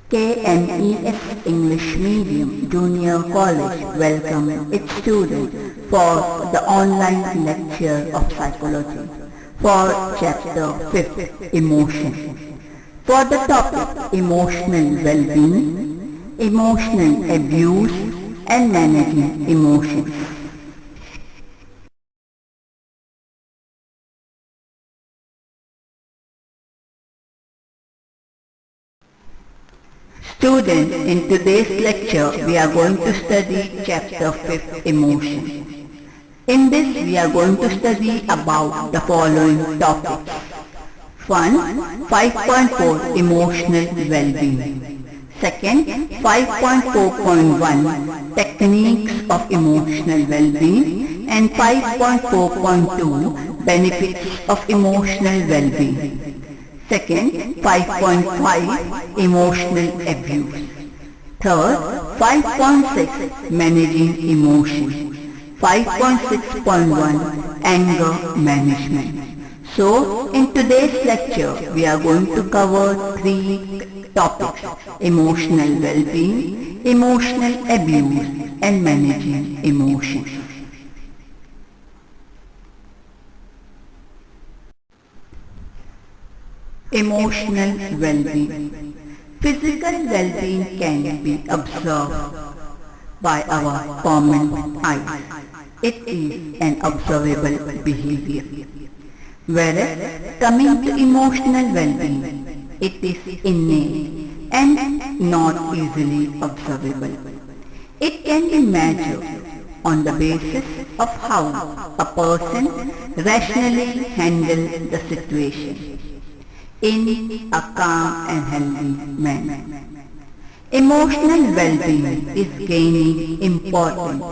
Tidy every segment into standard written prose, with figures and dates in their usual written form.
KMES English Medium Junior College welcome its students for the online lecture of psychology for chapter 5 Emotion. For the topic Emotional Well-being, Emotional Abuse and Managing Emotions. Students, in today's lecture, we are going to study chapter 5, Emotion. In this, we are going to study about the following topics. 1. 5.4 Emotional Well-being. Second, 5.4.1 Techniques of Emotional Well-being and 5.4.2 Benefits of Emotional Well-being. Second, 5.5 Emotional Abuse. Third, 5.6 Managing Emotions. 5.6.1 Anger Management. So, in today's lecture, we are going to cover three topics: emotional well-being, emotional abuse, and managing emotions. Emotional well-being. Physical well-being can be observed by our common eyes. It is an observable behavior. Whereas coming to emotional well-being, it is innate and not easily observable. It can be measured on the basis of how a person rationally handles the situation in a calm and healthy manner. Emotional well-being is gaining importance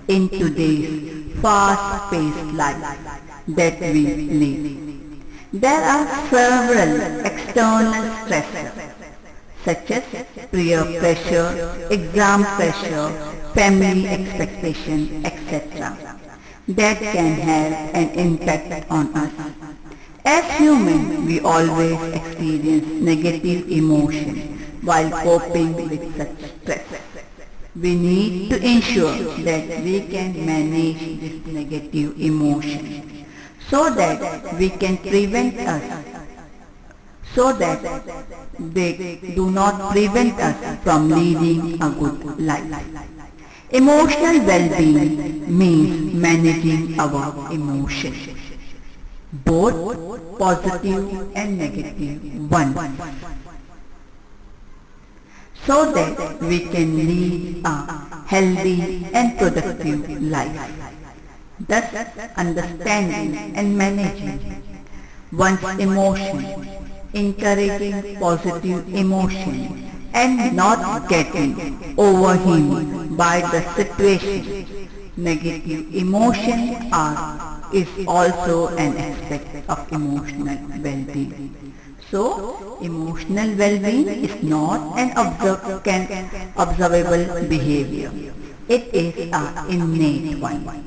in today's fast-paced life that we live. There are several external stressors such as peer pressure, exam pressure, family expectation, etc. that can have an impact on us. As humans, we always experience negative emotions while coping with such stress. We need to ensure that we can manage this negative emotion so that we can prevent us, so that they do not prevent us from leading a good life. Emotional well-being means managing our emotions, both positive and negative ones, so that we can lead a healthy and productive life. Thus, understanding and managing one's emotion, encouraging positive emotion, and not getting overwhelmed by the situation. Negative emotions is also an aspect of emotional well-being. So, emotional well-being is not an observable behavior. It is an innate one.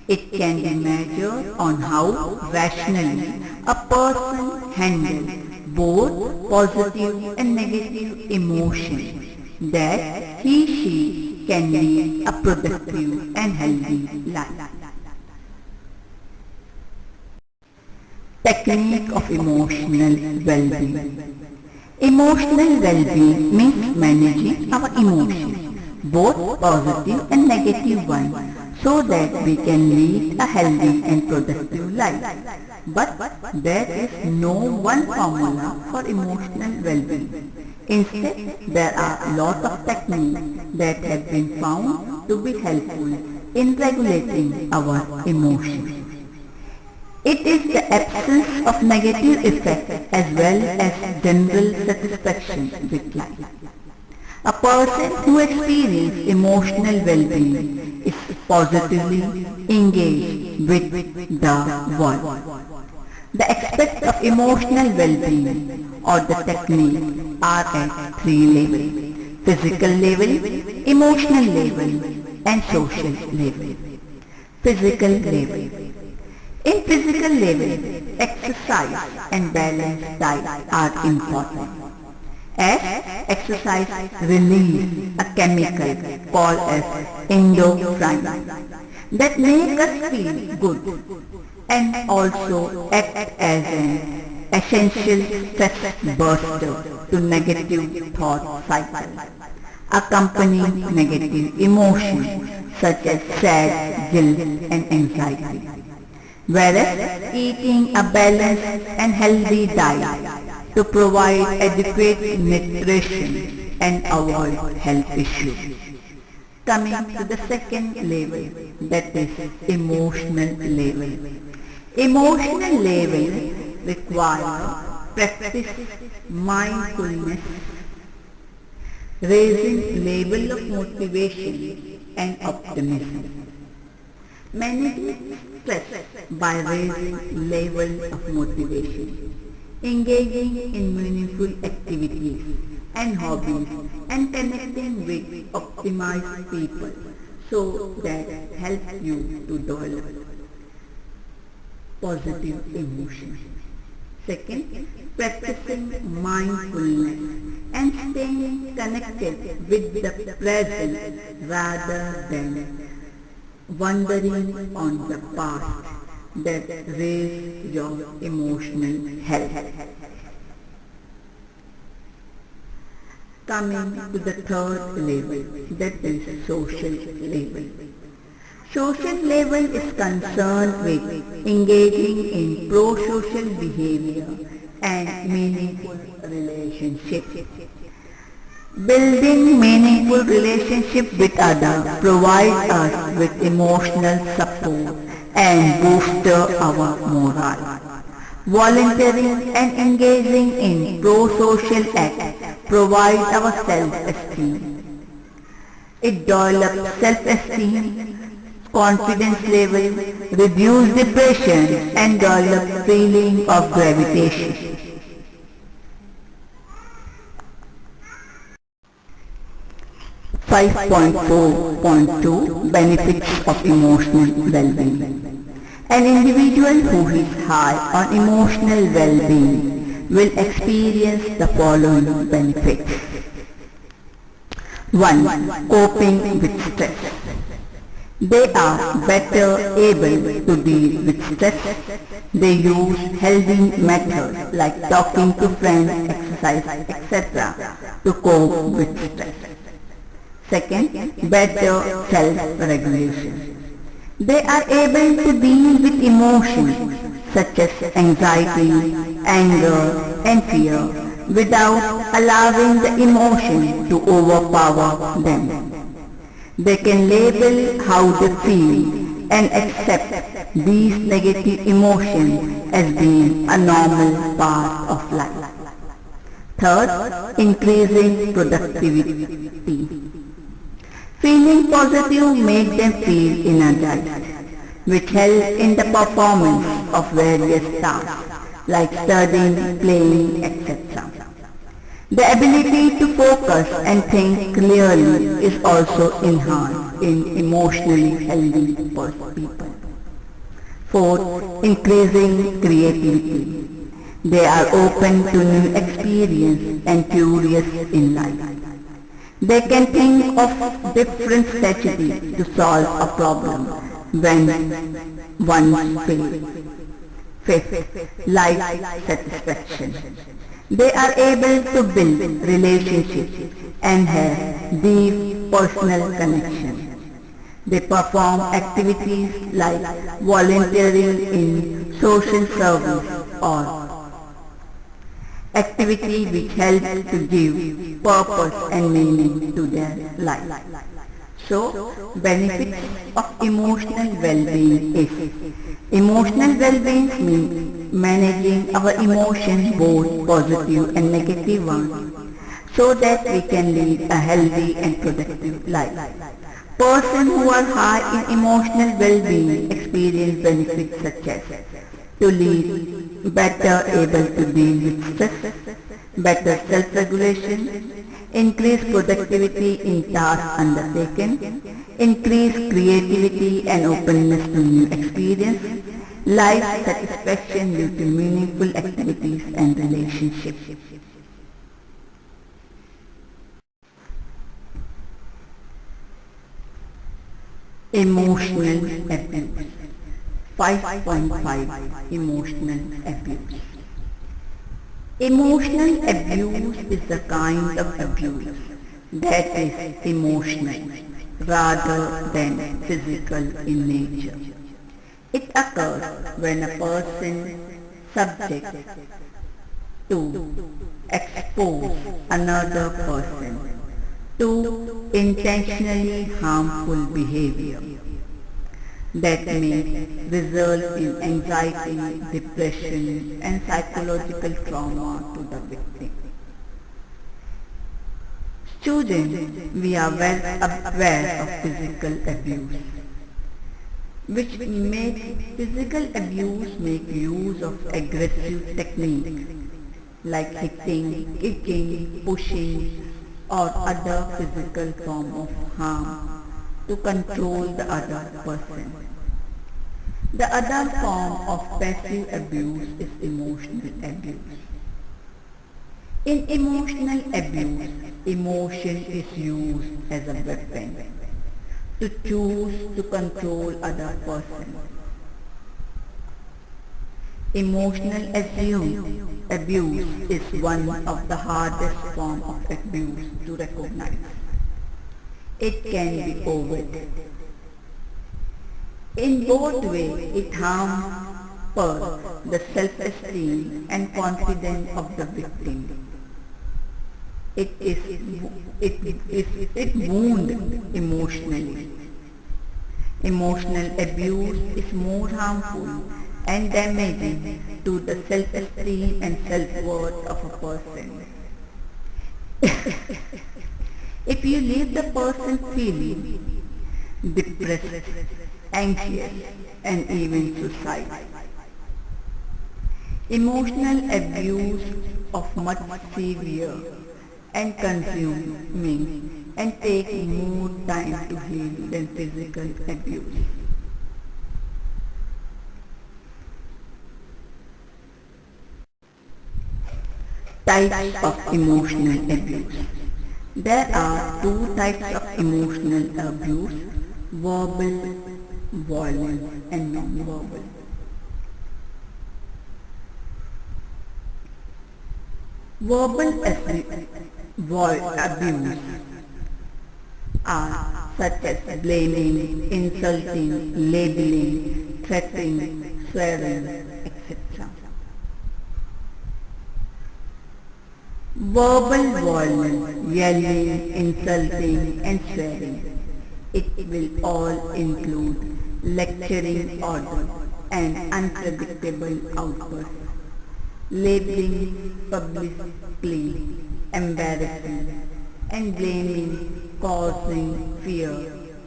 It can be measured on how rationally a person handles both positive and negative emotions, that he/she can lead a productive and healthy life. Technique of emotional well-being. Emotional well-being means managing our emotions, both positive and negative ones, so that we can lead a healthy and productive life. But there is no one formula for emotional well-being. Instead, there are a lot of techniques that have been found to be helpful in regulating our emotions. It is the absence of negative effects as well as general satisfaction with life. A person who experiences emotional well-being is positively engaged with the world. The aspects of emotional well-being or the technique are at three levels: physical level, emotional level, and social level. Physical level. In physical level, exercise and balanced diet are important. as exercise release a chemical called as endorphin that make us feel good and also act as an essential stress buster to negative thought cycle, accompanying negative emotions such as sad, guilt and anxiety. Whereas eating a balanced and healthy diet to provide adequate nutrition and avoid health issues. Coming to the second level, that is emotional level. Emotional level requires practice mindfulness, raising level of motivation and optimism. Managing stress by raising level of motivation, engaging in meaningful activities and hobbies and connecting with optimized people so that help you to develop positive emotions. Second, practicing mindfulness and staying connected with the present rather than wandering on the past that raise your emotional health. Coming to the third level, that is social level. Social level is concerned with engaging in pro-social behavior and meaningful relationships. Building meaningful relationship with others provides us with emotional support and boosts our morale. Volunteering and engaging in pro-social acts provides our self-esteem. It develops self-esteem, confidence level, reduce depression and develop feeling of gravitation. 5.4.2 Benefits of Emotional Well-being. An individual who is high on emotional well-being will experience the following benefits. 1. Coping with stress. They are better able to deal with stress. They use healthy methods like talking to friends, exercise, etc. to cope with stress. Second, better self-regulation. They are able to deal with emotions such as anxiety, anger and fear without allowing the emotion to overpower them. They can label how they feel and accept these negative emotions as being a normal part of life. Third, increasing productivity. Feeling positive makes them feel energized, which helps in the performance of various tasks like studying, playing, etc. The ability to focus and think clearly is also enhanced in emotionally healthy people. Fourth, increasing creativity. They are open to new experience and curious in life. They can think of different strategies to solve a problem when one fails. Fifth, life satisfaction. They are able to build relationships and have deep personal connections. They perform activities like volunteering in social service or activity which help to give purpose and meaning to their life. So, benefits of emotional well-being is emotional well-being means managing our emotions, both positive and negative ones, so that we can lead a healthy and productive life. Persons who are high in emotional well-being experience benefits such as to lead better able to deal with stress, better self-regulation, increase productivity in tasks undertaken, increase creativity and openness to new experience, life satisfaction, 7 due to meaningful activities and relationships. 8. Increase meaningful activities and relationships. Emotional abuse. 5.5. Emotional abuse. Emotional abuse is the kind of abuse that is emotional rather than physical in nature. It occurs when a person subjects to expose another person to intentionally harmful behavior that may result in anxiety, depression, and psychological trauma to the victim. Students, we are well aware of physical abuse, which make physical abuse make use of aggressive techniques like hitting, kicking, pushing, or other physical form of harm to control the other person. The other form of passive abuse is emotional abuse. In emotional abuse, emotion is used as a weapon to choose to control other person. Emotional abuse is one of the hardest forms of abuse to recognize. It can be overt. In both ways, it hampers the self-esteem and confidence of the victim. It wounds emotionally. Emotional abuse is more harmful and damaging to the self-esteem and self-worth of a person. If you leave the person feeling depressed, anxious, and even suicidal. Emotional abuse of much severe and consuming and take more time to heal than physical abuse. Types of emotional abuse. There are two types of emotional abuse, verbal, violence, and non-verbal. Verbal abuse are such as blaming, insulting, labeling, threatening, swearing, etc. Verbal violence, yelling, insulting, and swearing. It will all include lecturing orders and unpredictable outbursts, labeling publicly, embarrassing, and blaming, causing fear,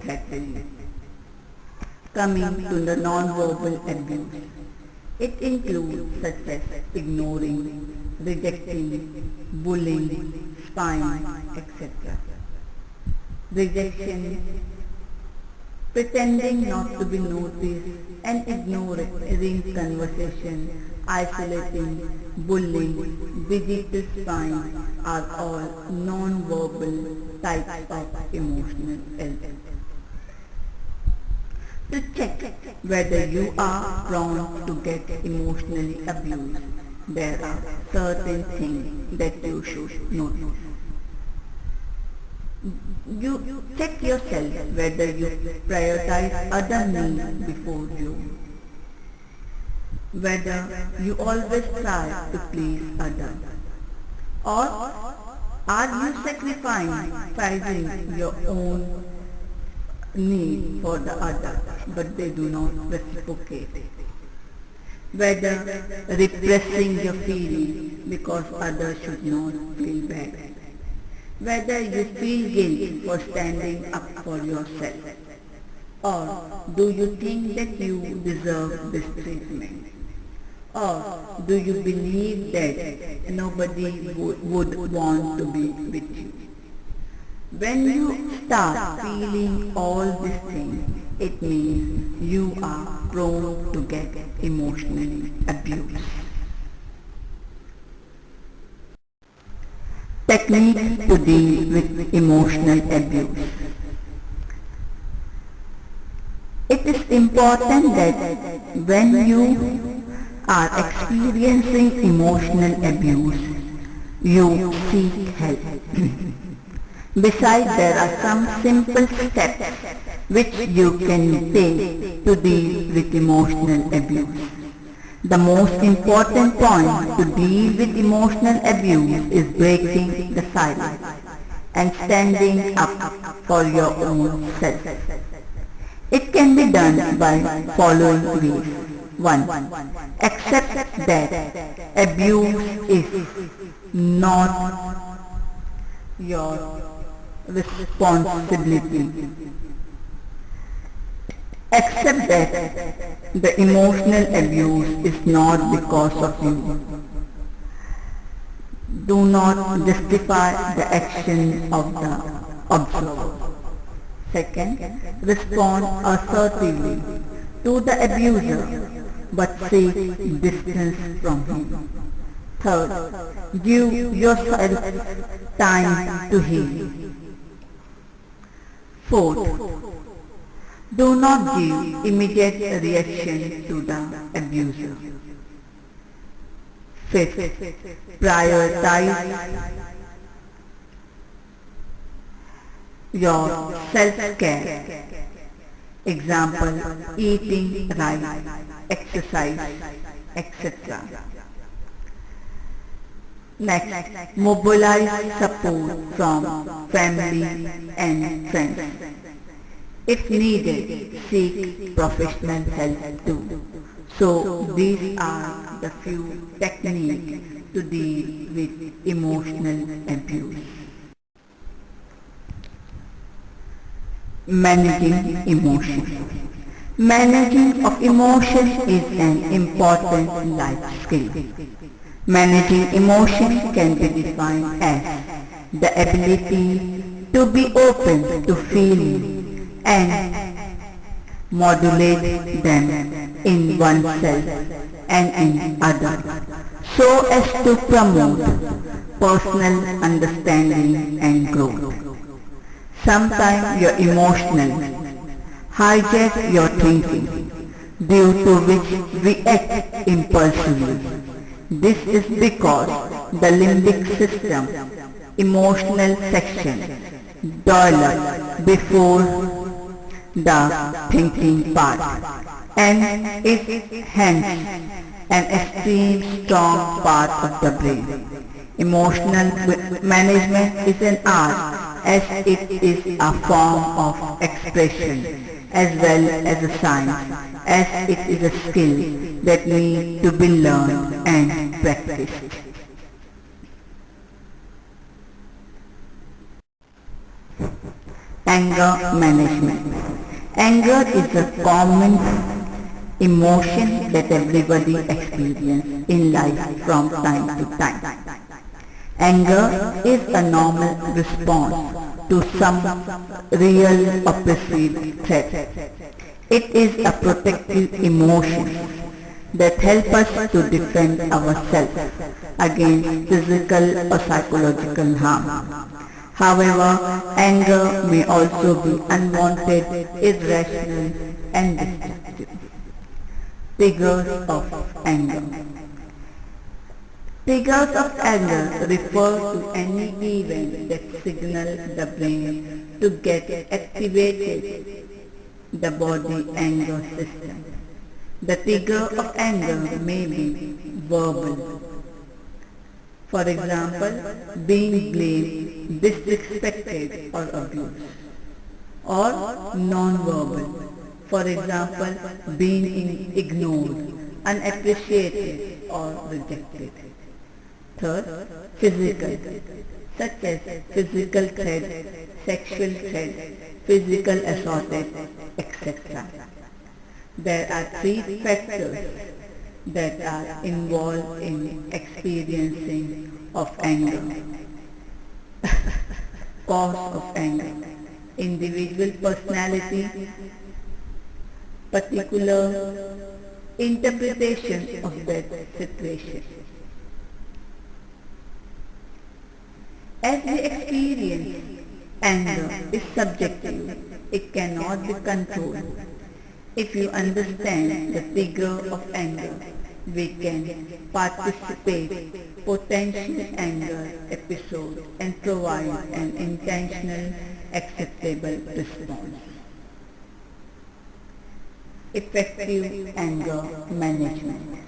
threatening. Coming to the non-verbal abuse, it includes such as ignoring, rejecting, bullying, spying, etc. Rejection, pretending not to be noticed and ignoring conversation, isolating, bullying, digital spying are all non-verbal types of emotional illness. To check whether you are prone to get emotionally abused, there are certain things that you should notice. You check yourself whether you prioritize other needs before you, whether you always try to please others, or are you sacrificing your own need for the others but they do not reciprocate, whether repressing your feelings because others should not feel bad, whether you feel guilt for standing up for yourself, or do you think that you deserve this treatment, or do you believe that nobody would want to be with you? When you start feeling all these things, it means you are prone to get emotionally abused. Techniques to deal with emotional abuse. important that when you are experiencing emotional abuse, you seek help. Besides, there are some simple steps which you can take to deal with emotional abuse. The most important point to deal with emotional abuse is breaking the silence and standing up for your own self. It can be done by following ways. 1. Accept that abuse is not your responsibility. Accept that the emotional abuse is not because of you. Do not justify the action of the observer. Second, respond assertively to the abuser but seek distance from him. Third, give yourself time to heal. Fourth, do not give immediate reaction to the abuser. Fifth, prioritize your self-care. Example, eating right, exercise, etc. Next, mobilize support from family and friends. If needed, seek professional help too. So these are the few techniques to deal with emotional abuse. Managing emotions. Managing of emotions is an important life skill. Managing emotions can be defined as the ability to be open to feeling and modulate them in oneself and in others so as to promote personal understanding and growth. Sometimes your emotional hijack your thinking, due to which we act impulsively. This is because the limbic system, emotional section, developed before the thinking part and is hence an extreme strong part of the brain. Emotional management is an art as it is a form of expression as well as a science, as it is a skill that needs to be learned and practiced. Anger management. Anger is a common emotion that everybody experiences in life from time to time. Anger is a normal response to some real or perceived threat. It is a protective emotion that helps us to defend ourselves against physical or psychological harm. However, anger may also be unwanted, irrational and destructive. Triggers of anger. Triggers of anger refer to any event that signals the brain to get activated the body anger system. The trigger of anger may be verbal. For example, being blamed, disrespected or abused. Or non-verbal. For example, being ignored, unappreciated or rejected. Third, physical, such as physical threat, sexual threat, physical assault, etc. There are three factors that are involved in experiencing of anger. Cause of anger. Individual personality, particular interpretation of that situation. As we experience, anger is subjective. It cannot be controlled. If you understand the figure of anger, we can participate potential anger episodes and provide an intentional, acceptable response. Effective anger management.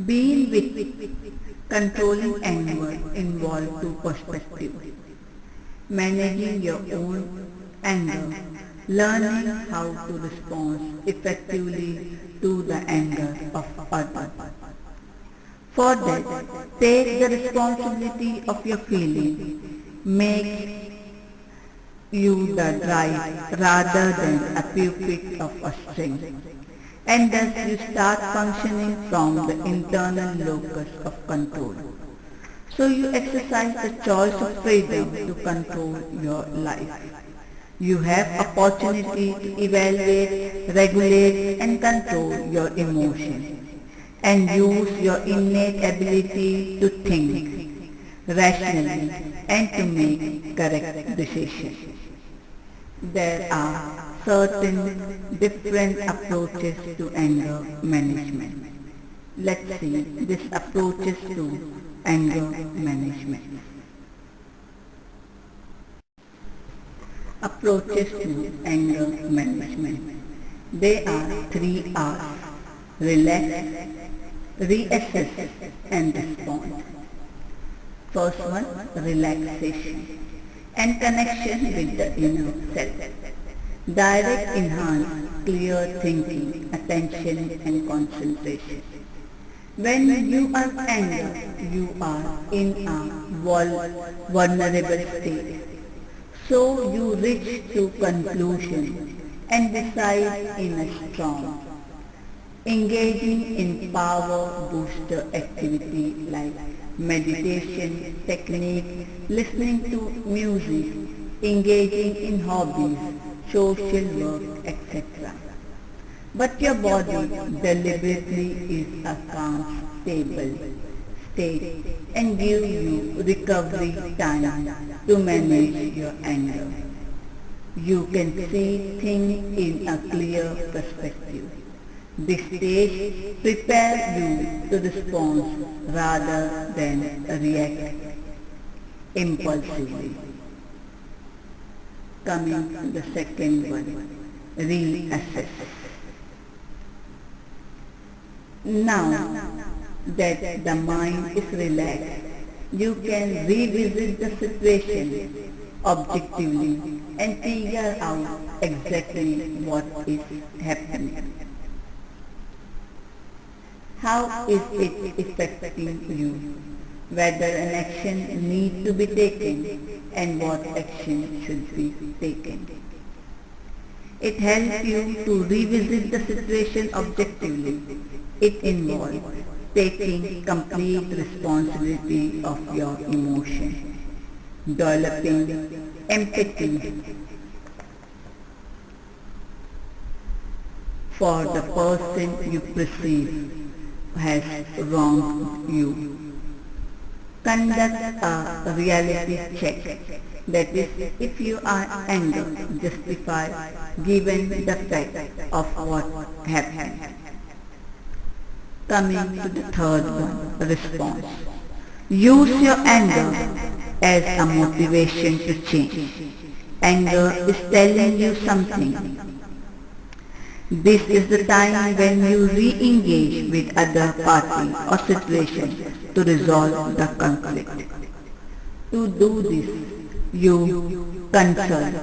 Being with controlling anger involves two perspectives. Managing your own anger, learning how to respond effectively to the anger of others. For that, take the responsibility of your feelings. Make you the drive rather than a puppet of a string. And thus you start functioning from the internal locus of control. So you exercise the choice of freedom to control your life. You have opportunity to evaluate, regulate and control your emotions and use your innate ability to think rationally and to make correct decisions. There are certain different approaches to anger management. Let's see these approaches to anger management. Approaches to anger management. They are 3 R's: relax, reassess and respond. First one, relaxation and connection with the inner self. Direct enhance clear thinking, attention and concentration. When you are angry, you are in a vulnerable state. So you reach to conclusion and decide in a strong. Engaging in power booster activity like meditation technique, listening to music, engaging in hobbies, social work, etc. But your body deliberately is a calm, stable state and give you recovery time to manage your anger. You can see things in a clear perspective. This stage prepares you to respond rather than react impulsively. Coming to the second one, reassess. Now that the mind is relaxed, you can revisit the situation objectively and figure out exactly what is happening. How is it affecting you? Whether an action needs to be taken and what action should be taken. It helps you to revisit the situation objectively. It involves taking complete responsibility of your emotion, developing empathy for the person you perceive has wronged you. Conduct a reality check. That is, if you are angered, justify given the fact of what happened. Coming to the third one, response. Use your anger as a motivation to change. Anger is telling you something. This is the time when you re-engage with other party or situation to resolve the conflict. To do this, you consult,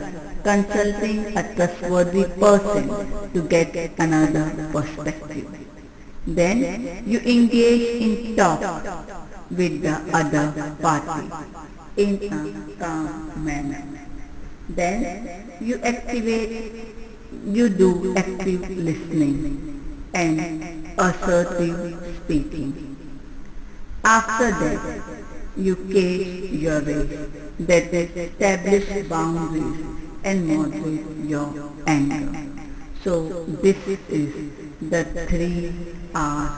consulting a trustworthy person to get another perspective. Then you engage in talk with the other party in a calm manner. Then you do active listening and assertive speaking. After that, you cage your rage, that is, establish boundaries and moderate your anger. So this is the 3 R's